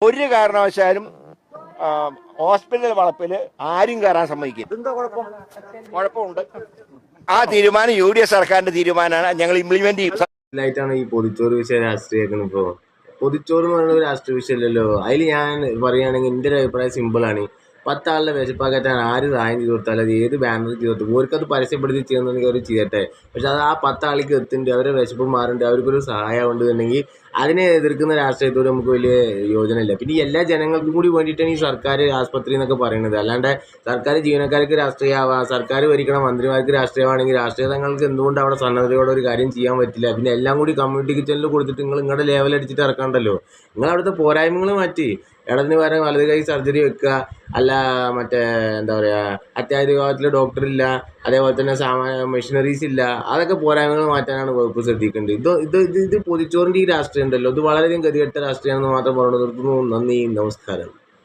ഒരു കാരണവശാലും ഹോസ്പിറ്റൽ വളപ്പിൽ ആരും കയറാൻ സമ്മതിക്കും. കുഴപ്പമുണ്ട്. ആ തീരുമാനം UDF സർക്കാരിന്റെ തീരുമാനമാണ്. ഞങ്ങൾ ഇംപ്ലിമെന്റ് ചെയ്യും. ായിട്ടാണ് ഈ പൊതിച്ചോറ് വിഷയം രാഷ്ട്രീയമാക്കുന്നത്. ഇപ്പോൾ പൊതിച്ചോറ് എന്ന് പറയുന്നത് ഒരു രാഷ്ട്രീയ വിഷയമല്ലല്ലോ. അതിൽ ഞാൻ പറയുകയാണെങ്കിൽ എൻ്റെ ഒരു അഭിപ്രായം സിമ്പിളാണ്. 10 ആളുടെ വിശപ്പാക്കറ്റാൻ ആര് സഹായം ചെയ്ത് കൊടുത്താലും അത് ഏത് ബാനർ ചെയ്ത് കൊടുത്തു ഓർക്കത് പരസ്യപ്പെടുത്തി ചെയ്യുന്നുണ്ടെങ്കിൽ അവർ ചെയ്യട്ടെ. പക്ഷെ അത് ആ 10 ആൾക്ക് എത്തുന്നുണ്ട്, അവരുടെ വിശപ്പ് മാറുന്നുണ്ട്, അവർക്കൊരു സഹായം ഉണ്ടെന്നുണ്ടെങ്കിൽ അതിനെ എതിർക്കുന്ന രാഷ്ട്രീയത്തോട് നമുക്ക് വലിയ യോജനയില്ല. പിന്നെ എല്ലാ ജനങ്ങൾക്കും കൂടി വേണ്ടിയിട്ടാണ് ഈ സർക്കാർ ആസ്പത്രി എന്നൊക്കെ പറയുന്നത്. അല്ലാണ്ട് സർക്കാർ ജീവനക്കാർക്ക് രാഷ്ട്രീയമാവാം, സർക്കാർ ഭരിക്കണ മന്ത്രിമാർക്ക് രാഷ്ട്രീയമാണെങ്കിൽ രാഷ്ട്രീയ തങ്ങൾക്ക് എന്തുകൊണ്ട് അവിടെ സന്നദ്ധയോടെ ഒരു കാര്യം ചെയ്യാൻ പറ്റില്ല? പിന്നെ എല്ലാം കൂടി കമ്മ്യൂണിറ്റി കിച്ചണിൽ കൊടുത്തിട്ട് നിങ്ങളുടെ ലെവൽ അടിച്ചിട്ട് ഇറക്കണ്ടല്ലോ. നിങ്ങൾ അവിടുത്തെ പോരായ്മകൾ മാറ്റി ഇടതിന് പകരം വലത് കൈ സർജറി വെക്കുക, അല്ല മറ്റേ എന്താ പറയുക അത്യാഹിത വിഭാഗത്തിൽ ഡോക്ടറില്ല, അതേപോലെ തന്നെ മെഷീനറീസ് ഇല്ല. അതൊക്കെ പോരായ്മകൾ മാറ്റാനാണ് വകുപ്പ് ശ്രദ്ധിക്കേണ്ടത്. ഇത് പൊതിച്ചോറിൻ്റെ ഈ രാഷ്ട്രീയം ഉണ്ടല്ലോ, ഇത് വളരെയധികം ഗതികെട്ട രാഷ്ട്രീയമാണെന്ന് മാത്രം പറഞ്ഞു നിർത്തുന്നു. നന്ദി, നമസ്കാരം.